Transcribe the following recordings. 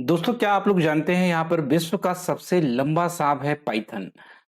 दोस्तों क्या आप लोग जानते हैं यहाँ पर विश्व का सबसे लंबा सांप है पाइथन।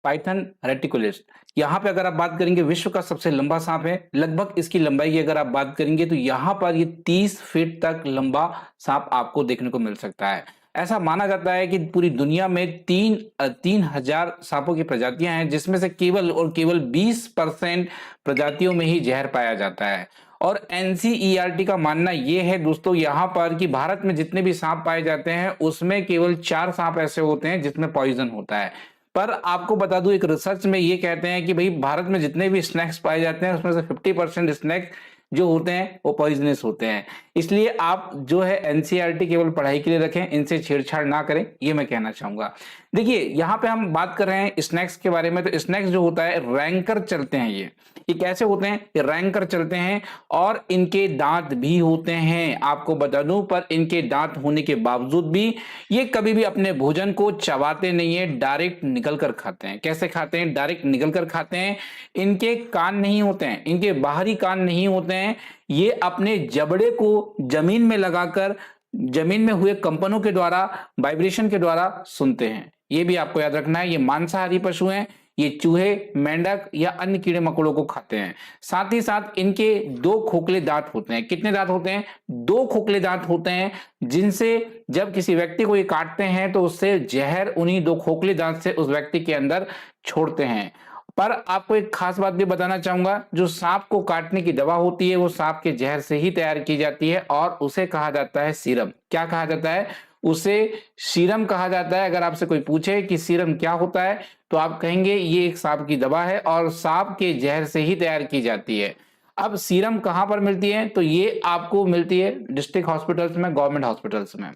पाइथन रेटिकुलस। यहाँ पे अगर आप बात करेंगे विश्व का सबसे लंबा सांप है। लगभग इसकी लंबाई की अगर आप बात करेंगे तो यहाँ पर ये 30 फीट तक लंबा सांप आपको देखने को मिल सकता है। ऐसा माना जाता है कि पूरी दुनिया में 3,000 सांपों की प्रजातियां हैं, जिसमें से केवल और केवल 20% प्रजातियों में ही जहर पाया जाता है। और एनसीईआरटी का मानना यह है दोस्तों यहाँ पर कि भारत में जितने भी सांप पाए जाते हैं उसमें केवल 4 सांप ऐसे होते हैं जिसमें पॉइजन होता है। पर आपको बता दूं, एक रिसर्च में ये कहते हैं कि भाई भारत में जितने भी स्नैक्स पाए जाते हैं उसमें से 50% स्नैक्स जो होते हैं वो पॉइजनस होते हैं। इसलिए आप जो है एनसीईआरटी केवल पढ़ाई के लिए रखें, इनसे छेड़छाड़ ना करें, ये मैं कहना चाहूंगा। देखिए यहाँ पे हम बात कर रहे हैं स्नैक्स के बारे में, तो स्नैक्स जो होता है रैंकर चलते हैं। ये कैसे होते हैं? ये रैंकर चलते हैं और इनके दांत भी होते हैं, आपको बता दूं। पर इनके दांत होने के बावजूद भी ये कभी भी अपने भोजन को चबाते नहीं है, डायरेक्ट निकल कर खाते हैं। कैसे खाते हैं? डायरेक्ट निकल कर खाते हैं। इनके कान नहीं होते हैं, इनके बाहरी कान नहीं होते हैं। ये अपने जबड़े को जमीन में लगाकर जमीन में हुए कंपनों के द्वारा, वाइब्रेशन के द्वारा सुनते हैं। ये भी आपको याद रखना है। ये मांसाहारी पशु हैं। ये चूहे, मेंढक या अन्य कीड़े मकोड़ों को खाते हैं। साथ ही साथ इनके 2 खोखले दांत होते हैं। कितने दांत होते हैं? 2 खोखले दांत होते हैं, जिनसे जब किसी व्यक्ति को ये काटते हैं तो उससे जहर उन्हीं 2 खोखले दांत से उस व्यक्ति के अंदर छोड़ते हैं। पर आपको एक खास बात भी बताना चाहूंगा, जो सांप को काटने की दवा होती है वो सांप के जहर से ही तैयार की जाती है और उसे कहा जाता है सीरम। क्या कहा जाता है? उसे सीरम कहा जाता है। अगर आपसे कोई पूछे कि सीरम क्या होता है तो आप कहेंगे ये एक सांप की दवा है और सांप के जहर से ही तैयार की जाती है। अब सीरम कहां पर मिलती है? तो ये आपको मिलती है डिस्ट्रिक्ट हॉस्पिटल्स में, गवर्नमेंट हॉस्पिटल्स में।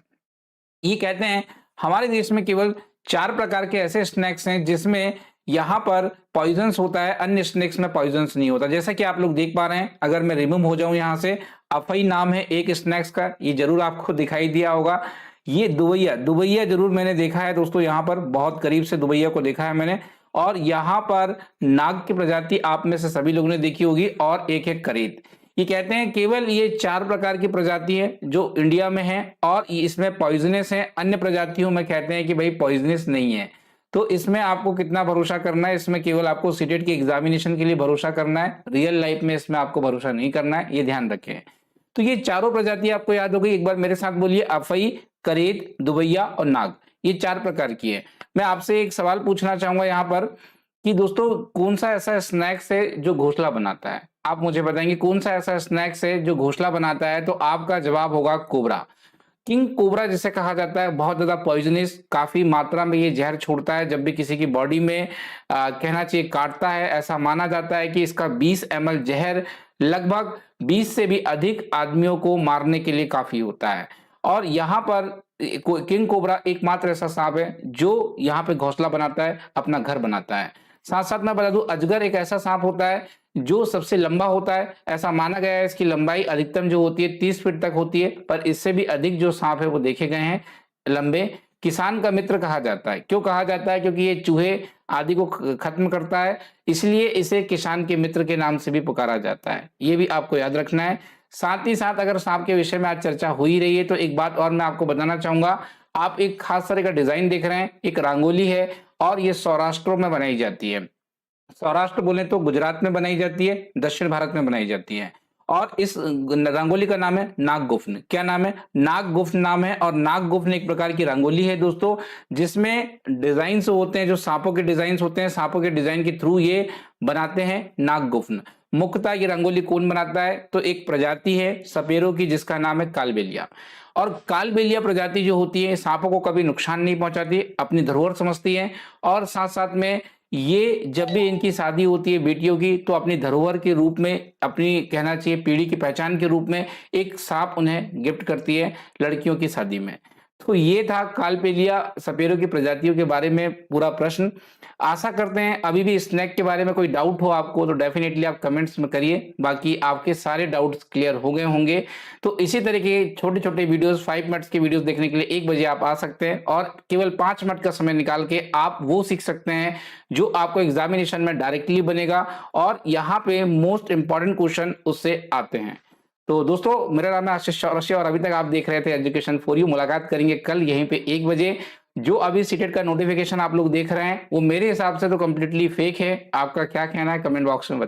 ये कहते हैं हमारे देश में केवल 4 प्रकार के ऐसे स्नैक्स हैं जिसमें यहां पर पॉइजन्स होता है, अन्य स्नैक्स में पॉइजन्स नहीं होता। जैसा कि आप लोग देख पा रहे हैं, अगर मैं रिमूव हो जाऊं यहां से, अफई नाम है एक स्नैक्स का, ये जरूर आपको दिखाई दिया होगा। ये दुबैया, दुबैया जरूर मैंने देखा है दोस्तों, यहां पर बहुत करीब से दुबैया को देखा है मैंने। और यहां पर नाग की प्रजाति आप में से सभी लोगों ने देखी होगी, और एक है करेत। ये कहते हैं केवल ये 4 प्रकार की प्रजाति है जो इंडिया में है और इसमें पॉइजनस है। अन्य प्रजातियों में कहते हैं कि भाई पॉइजनस नहीं है। तो इसमें आपको कितना भरोसा करना है? इसमें केवल आपको सीटेट की एग्जामिनेशन के लिए भरोसा करना है, रियल लाइफ में इसमें आपको भरोसा नहीं करना है, ये ध्यान रखें। तो ये चारों प्रजाति आपको याद हो गई। एक बार मेरे साथ बोलिए, अफई, करेत, दुबैया और नाग। ये 4 प्रकार की है। मैं आपसे एक सवाल पूछना चाहूंगा यहाँ पर कि दोस्तों कौन सा ऐसा स्नैक्स है जो घोंसला बनाता है? आप मुझे बताएंगे कौन सा ऐसा स्नैक्स है जो घोंसला बनाता है? तो आपका जवाब होगा कोबरा। किंग कोबरा जिसे कहा जाता है, बहुत ज्यादा पॉइजनस, काफी मात्रा में ये जहर छोड़ता है। जब भी किसी की बॉडी में कहना चाहिए काटता है, ऐसा माना जाता है कि इसका 20 ml जहर लगभग 20 से भी अधिक आदमियों को मारने के लिए काफी होता है। और यहाँ पर किंग कोबरा एकमात्र ऐसा सांप है जो यहाँ पे घोंसला बनाता है, अपना घर बनाता है। साथ साथ मैं बता दूं, अजगर एक ऐसा सांप होता है जो सबसे लंबा होता है। ऐसा माना गया है इसकी लंबाई अधिकतम जो होती है 30 फीट तक होती है, पर इससे भी अधिक जो सांप है वो देखे गए हैं लंबे। किसान का मित्र कहा जाता है। क्यों कहा जाता है? क्योंकि ये चूहे आदि को खत्म करता है, इसलिए इसे किसान के मित्र के नाम से भी पुकारा जाता है। ये भी आपको याद रखना है। साथ ही साथ अगर सांप के विषय में आज चर्चा हो ही रही है तो एक बात और मैं आपको बताना चाहूंगा। आप एक खास तरह का डिजाइन देख रहे हैं, एक रंगोली है और ये सौराष्ट्र में बनाई जाती है। सौराष्ट्र बोले तो गुजरात में बनाई जाती है, दक्षिण भारत में बनाई जाती है। और इस रंगोली का नाम है नागगुफ्न। क्या नाम है? नागगुफ्न नाम है। और नागगुफ्न एक प्रकार की रंगोली है दोस्तों, जिसमें डिजाइन होते हैं, जो सांपों के डिजाइन होते हैं, सांपों के डिजाइन के थ्रू ये बनाते हैं नागगुफ्न। मुख्यतः ये रंगोली कौन बनाता है? तो एक प्रजाति है सपेरों की जिसका नाम है कालबेलिया। और कालबेलिया प्रजाति जो होती है सांपों को कभी नुकसान नहीं पहुंचाती, अपनी धरोहर समझती है। और साथ साथ में ये जब भी इनकी शादी होती है बेटियों की, तो अपनी धरोहर के रूप में, अपनी कहना चाहिए पीढ़ी की पहचान के रूप में एक सांप उन्हें गिफ्ट करती है लड़कियों की शादी में। तो ये था कालपेलिया सपेरों की प्रजातियों के बारे में पूरा प्रश्न। आशा करते हैं अभी भी स्नैक के बारे में कोई डाउट हो आपको तो डेफिनेटली आप कमेंट्स में करिए, बाकी आपके सारे डाउट्स क्लियर हो गए होंगे। तो इसी तरह के छोटे छोटे वीडियोस, 5 मिनट्स के वीडियोस देखने के लिए 1 बजे आप आ सकते हैं और केवल 5 मिनट का समय निकाल के आप वो सीख सकते हैं जो आपको एग्जामिनेशन में डायरेक्टली बनेगा और यहाँ पे मोस्ट इंपॉर्टेंट क्वेश्चन उससे आते हैं। तो दोस्तों मेरा नाम है आशीष चौरसिया और अभी तक आप देख रहे थे एजुकेशन फॉर यू। मुलाकात करेंगे कल यहीं पे 1 बजे। जो अभी सीटेट का नोटिफिकेशन आप लोग देख रहे हैं वो मेरे हिसाब से तो कंप्लीटली फेक है। आपका क्या कहना है कमेंट बॉक्स में